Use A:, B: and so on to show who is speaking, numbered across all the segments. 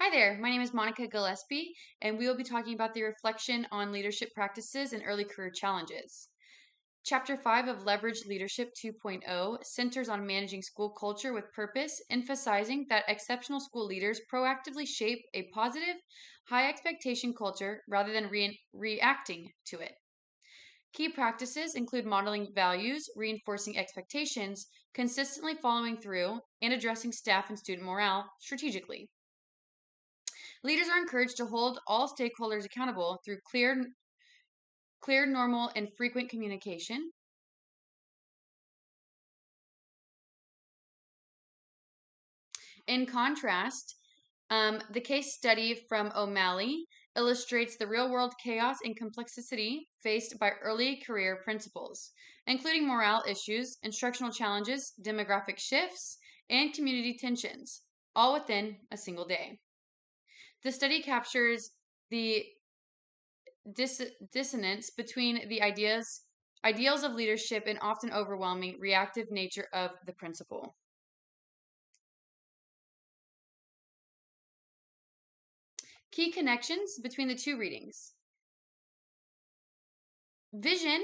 A: Hi there, my name is Monica Gillespie, and we will be talking about the reflection on leadership practices and early career challenges. Chapter 5 of Leverage Leadership 2.0 centers on managing school culture with purpose, emphasizing that exceptional school leaders proactively shape a positive, high expectation culture rather than reacting to it. Key practices include modeling values, reinforcing expectations, consistently following through, and addressing staff and student morale strategically. Leaders are encouraged to hold all stakeholders accountable through clear, normal, and frequent communication. In contrast, the case study from O'Malley illustrates the real world chaos and complexity faced by early career principals, including morale issues, instructional challenges, demographic shifts, and community tensions, all within a single day. The study captures the dissonance between the ideals of leadership and often overwhelming reactive nature of the principle. Key connections between the two readings. Vision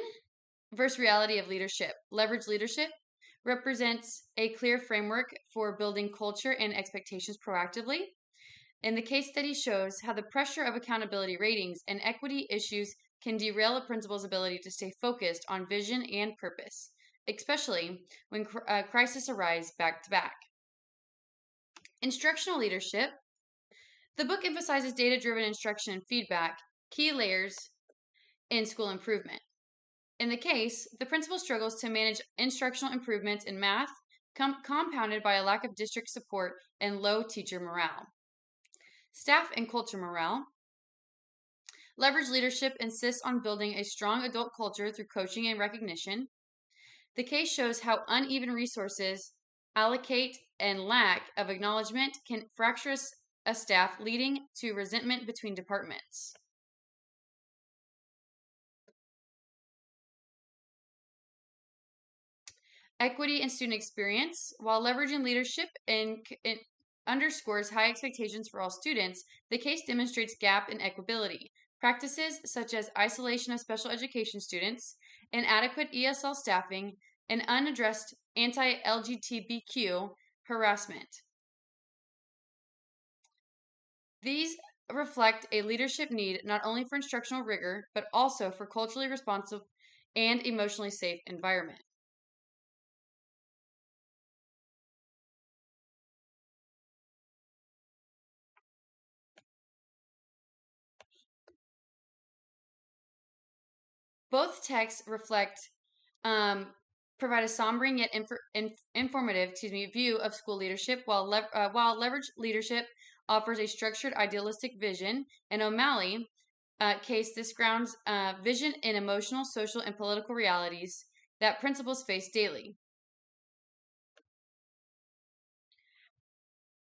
A: versus reality of leadership. Leverage leadership represents a clear framework for building culture and expectations proactively. And the case study shows how the pressure of accountability ratings and equity issues can derail a principal's ability to stay focused on vision and purpose, especially when crises arise back to back. Instructional leadership. The book emphasizes data driven instruction and feedback, key layers in school improvement. In the case, the principal struggles to manage instructional improvements in math, compounded by a lack of district support and low teacher morale. Staff and culture morale. Leverage leadership insists on building a strong adult culture through coaching and recognition. The case shows how uneven resources allocate and lack of acknowledgement can fracture a staff, leading to resentment between departments. Equity and student experience. While leveraging leadership and underscores high expectations for all students, the case demonstrates gap in equability. Practices such as isolation of special education students, inadequate ESL staffing, and unaddressed anti LGBTQ harassment. These reflect a leadership need not only for instructional rigor, but also for culturally responsive and emotionally safe environment. Both texts um, provide a sombering yet informative, view of school leadership, while leverage leadership offers a structured, idealistic vision. And O'Malley case, this grounds vision in emotional, social, and political realities that principals face daily.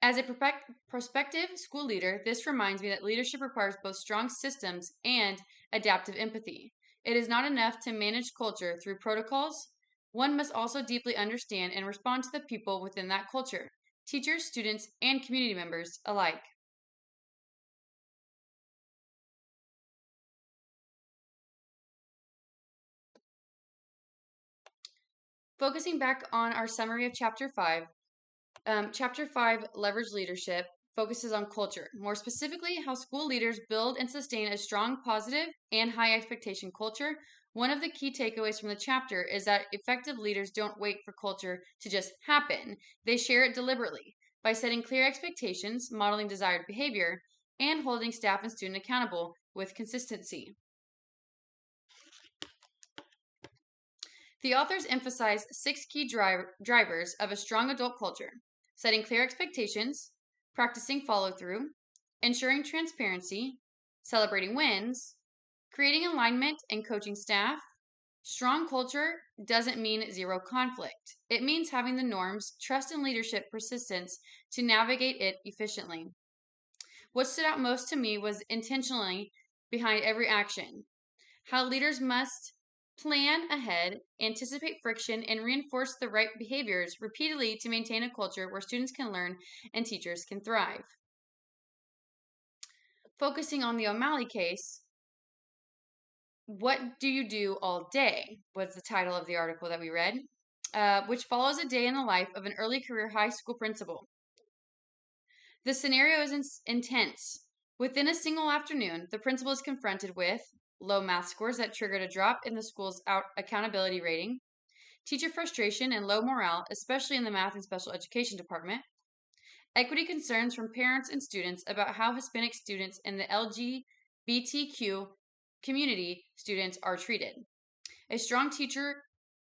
A: As a prospective school leader, this reminds me that leadership requires both strong systems and adaptive empathy. It is not enough to manage culture through protocols. One must also deeply understand and respond to the people within that culture, teachers, students, and community members alike. Focusing back on our summary of Chapter 5, Chapter 5, Leverage Leadership, focuses on culture, more specifically, how school leaders build and sustain a strong, positive, and high expectation culture. One of the key takeaways from the chapter is that effective leaders don't wait for culture to just happen, they share it deliberately by setting clear expectations, modeling desired behavior, and holding staff and student accountable with consistency. The authors emphasize six key drivers of a strong adult culture: setting clear expectations, practicing follow through, ensuring transparency, celebrating wins, creating alignment and coaching staff. Strong culture doesn't mean zero conflict. It means having the norms, trust, and leadership persistence to navigate it efficiently. What stood out most to me was intentionally behind every action, how leaders must plan ahead, anticipate friction, and reinforce the right behaviors repeatedly to maintain a culture where students can learn and teachers can thrive. focusing on the O'Malley case, "What Do You Do All Day?" was the title of the article that we read, which follows a day in the life of an early career high school principal. The scenario is intense. Within a single afternoon, the principal is confronted with low math scores that triggered a drop in the school's accountability rating, teacher frustration and low morale, especially in the math and special education department, equity concerns from parents and students about how Hispanic students and the LGBTQ community students are treated, a strong teacher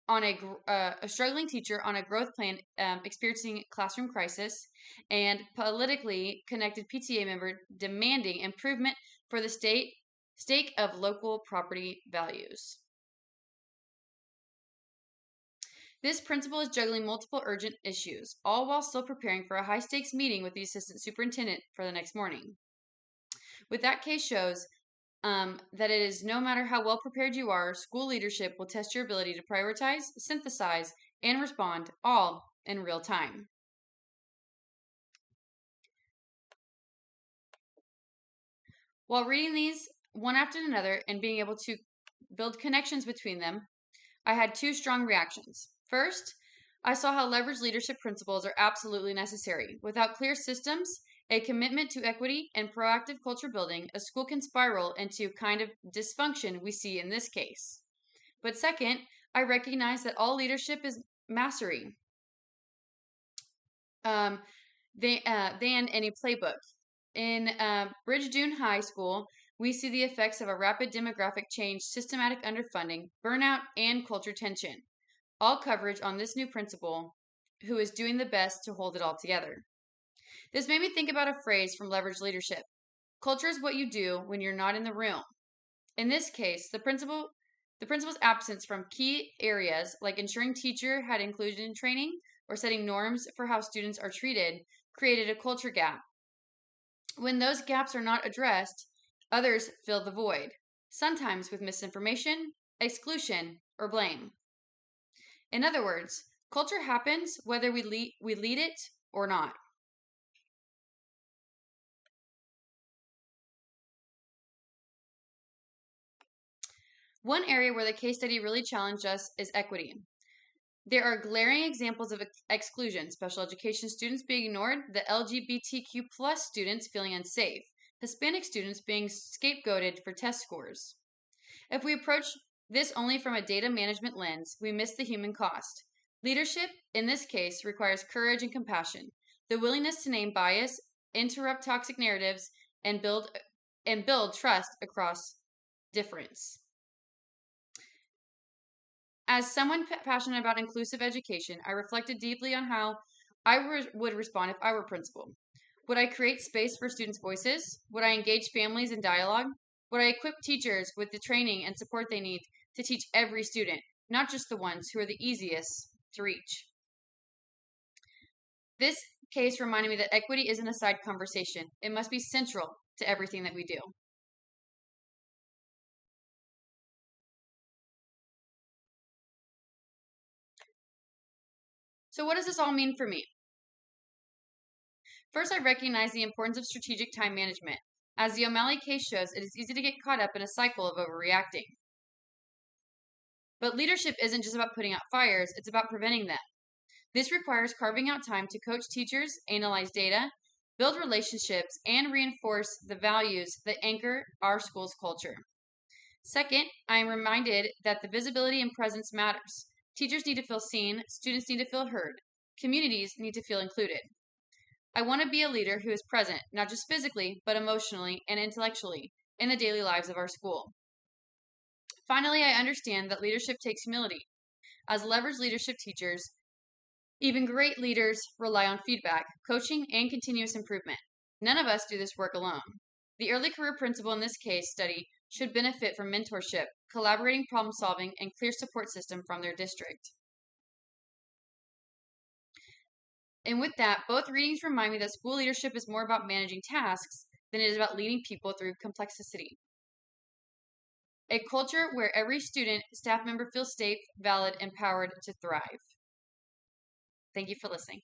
A: on a struggling teacher on a growth plan experiencing classroom crisis, and politically connected PTA member demanding improvement for the stake of local property values. This principal is juggling multiple urgent issues, all while still preparing for a high stakes meeting with the assistant superintendent for the next morning. What that case shows that it is no matter how well prepared you are, school leadership will test your ability to prioritize, synthesize, and respond all in real time. While reading these one after another and being able to build connections between them, I had two strong reactions. First, I saw how leveraged leadership principles are absolutely necessary. Without clear systems, a commitment to equity, and proactive culture building, a school can spiral into kind of dysfunction we see in this case. But second, I recognize that all leadership is mastery than any playbook. In Bridge Dune High School, we see the effects of a rapid demographic change, systematic underfunding, burnout, and culture tension. All coverage on this new principal who is doing the best to hold it all together. This made me think about a phrase from Leverage Leadership. Culture is what you do when you're not in the room. In this case, the principal's absence from key areas like ensuring teacher had inclusion training or setting norms for how students are treated created a culture gap. When those gaps are not addressed, others fill the void, sometimes with misinformation, exclusion, or blame. In other words, culture happens whether we lead it or not. One area where the case study really challenged us is equity. There are glaring examples of exclusion, special education students being ignored, the LGBTQ plus students feeling unsafe, Hispanic students being scapegoated for test scores. If we approach this only from a data management lens, we miss the human cost. Leadership, in this case, requires courage and compassion, the willingness to name bias, interrupt toxic narratives, and build trust across difference. As someone passionate about inclusive education, I reflected deeply on how I would respond if I were principal. Would I create space for students' voices? Would I engage families in dialogue? Would I equip teachers with the training and support they need to teach every student, not just the ones who are the easiest to reach? This case reminded me that equity isn't a side conversation. It must be central to everything that we do. So what does this all mean for me? First, I recognize the importance of strategic time management. As the O'Malley case shows, it is easy to get caught up in a cycle of overreacting. But leadership isn't just about putting out fires, it's about preventing them. This requires carving out time to coach teachers, analyze data, build relationships, and reinforce the values that anchor our school's culture. Second, I am reminded that the visibility and presence matters. Teachers need to feel seen, students need to feel heard, communities need to feel included. I want to be a leader who is present, not just physically, but emotionally and intellectually, in the daily lives of our school. Finally, I understand that leadership takes humility. As leveraged leadership teachers, even great leaders rely on feedback, coaching, and continuous improvement. None of us do this work alone. The early career principal in this case study should benefit from mentorship, collaborating problem solving, and clear support system from their district. And with that, both readings remind me that school leadership is more about managing tasks than it is about leading people through complexity. A culture where every student, staff member feels safe, valid, and empowered to thrive. Thank you for listening.